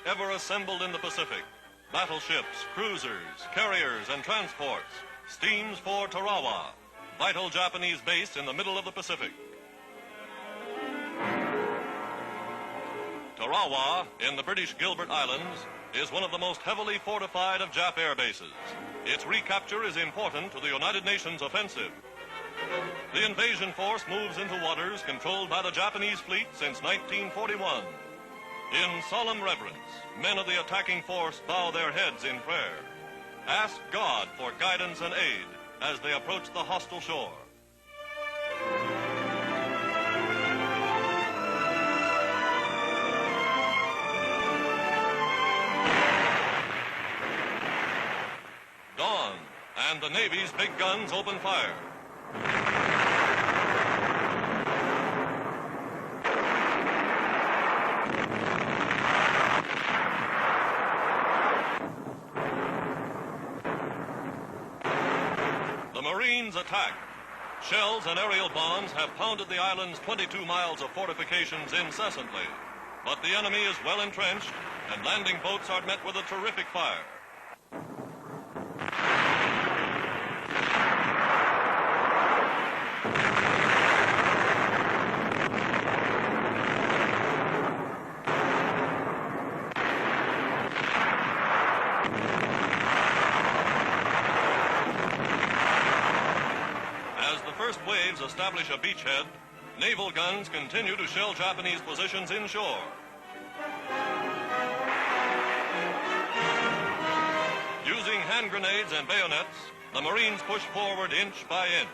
ever assembled in the Pacific. Battleships, cruisers, carriers, and transports. Steams for Tarawa, vital Japanese base in the middle of the Pacific. Tarawa, in the British Gilbert Islands, is one of the most heavily fortified of Jap air bases. Its recapture is important to the United Nations offensive. The invasion force moves into waters controlled by the Japanese fleet since 1941. In solemn reverence, men of the attacking force bow their heads in prayer. Ask God for guidance and aid as they approach the hostile shore. Dawn, and the Navy's big guns open fire. The Marines attack. Shells and aerial bombs have pounded the island's 22 miles of fortifications incessantly. But the enemy is well entrenched, and landing boats are met with a terrific fire. Waves establish a beachhead, naval guns continue to shell Japanese positions inshore. Using hand grenades and bayonets, the Marines push forward inch by inch,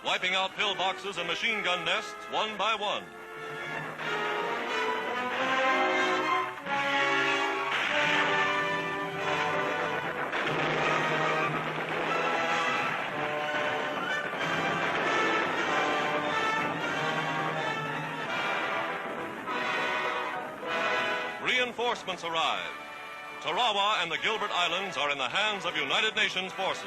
wiping out pillboxes and machine gun nests one by one. Reinforcements arrive. Tarawa and the Gilbert Islands are in the hands of United Nations forces.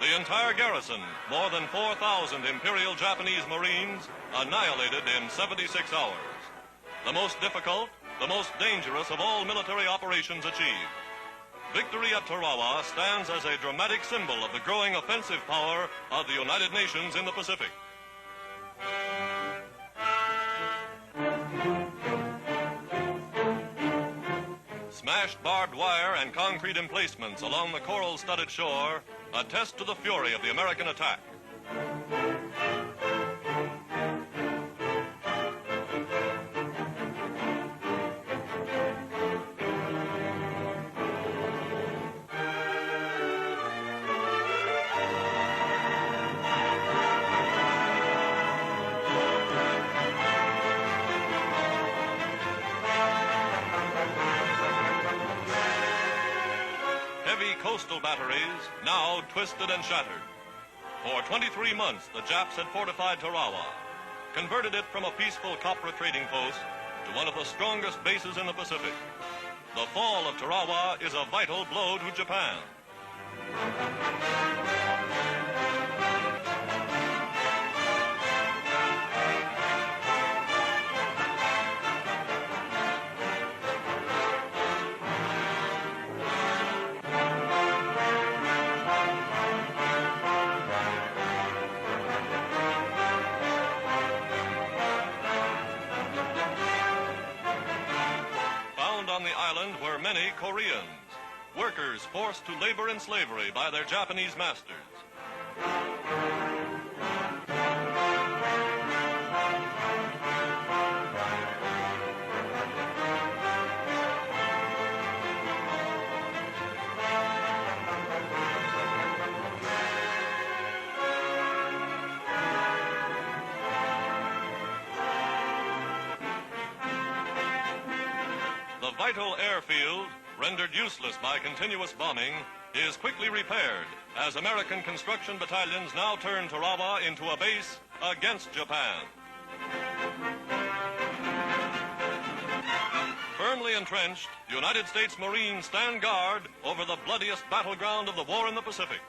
The entire garrison, more than 4,000 Imperial Japanese Marines, annihilated in 76 hours. The most difficult, the most dangerous of all military operations achieved. Victory at Tarawa stands as a dramatic symbol of the growing offensive power of the United Nations in the Pacific. Smashed barbed wire and concrete emplacements along the coral-studded shore attest to the fury of the American attack. Coastal batteries, now twisted and shattered. For 23 months, the Japs had fortified Tarawa, converted it from a peaceful copra trading post to one of the strongest bases in the Pacific. The fall of Tarawa is a vital blow to Japan. On the island were many Koreans, workers forced to labor in slavery by their Japanese masters. The vital airfield, rendered useless by continuous bombing, is quickly repaired as American construction battalions now turn Tarawa into a base against Japan. Firmly entrenched, United States Marines stand guard over the bloodiest battleground of the war in the Pacific.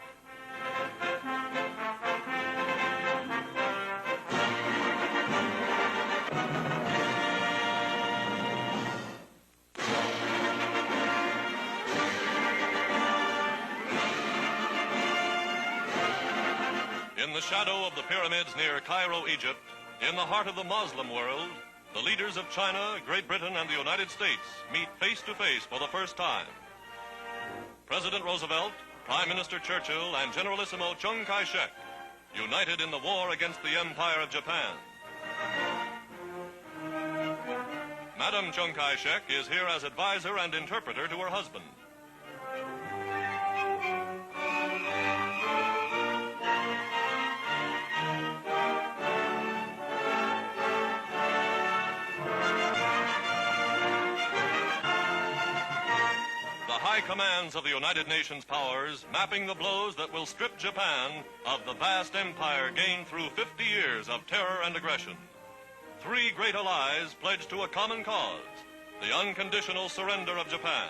the shadow of the pyramids near Cairo, Egypt, in the heart of the Muslim world, the leaders of China, Great Britain, and the United States meet face to face for the first time. President Roosevelt, Prime Minister Churchill, and Generalissimo Chiang Kai-shek united in the war against the Empire of Japan. Madam Chiang Kai-shek is here as advisor and interpreter to her husband. High commands of the United Nations powers mapping the blows that will strip Japan of the vast empire gained through 50 years of terror and aggression. Three great allies pledged to a common cause, the unconditional surrender of Japan.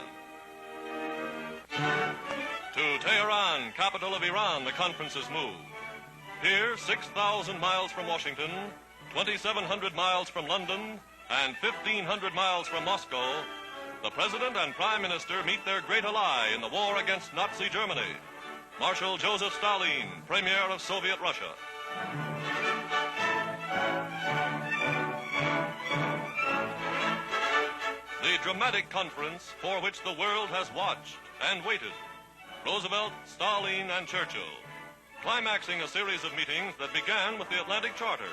To Teheran, capital of Iran, the conferences moved. Here, 6,000 miles from Washington, 2,700 miles from London, and 1,500 miles from Moscow, the President and Prime Minister meet their great ally in the war against Nazi Germany, Marshal Joseph Stalin, Premier of Soviet Russia. The dramatic conference for which the world has watched and waited. Roosevelt, Stalin, and Churchill, climaxing a series of meetings that began with the Atlantic Charter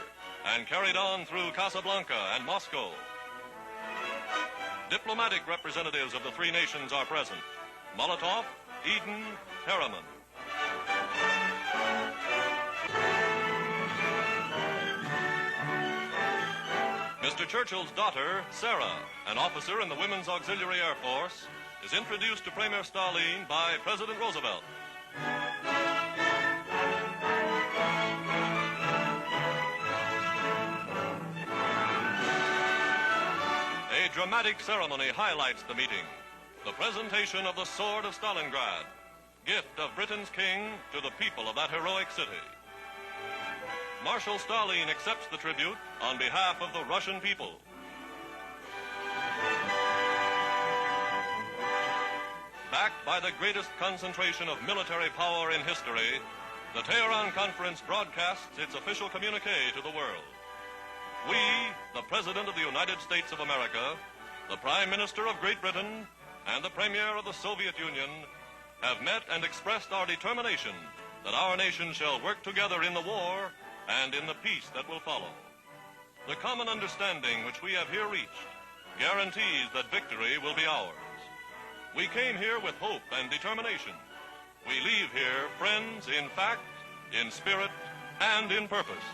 and carried on through Casablanca and Moscow. Diplomatic representatives of the three nations are present: Molotov, Eden, Harriman. Mr. Churchill's daughter, Sara, an officer in the Women's Auxiliary Air Force, is introduced to Premier Stalin by President Roosevelt. A dramatic ceremony highlights the meeting. The presentation of the Sword of Stalingrad, gift of Britain's king to the people of that heroic city. Marshal Stalin accepts the tribute on behalf of the Russian people. Backed by the greatest concentration of military power in history, the Teheran Conference broadcasts its official communique to the world. We, the President of the United States of America, the Prime Minister of Great Britain, and the Premier of the Soviet Union have met and expressed our determination that our nation shall work together in the war and in the peace that will follow. The common understanding which we have here reached guarantees that victory will be ours. We came here with hope and determination. We leave here friends in fact, in spirit, and in purpose.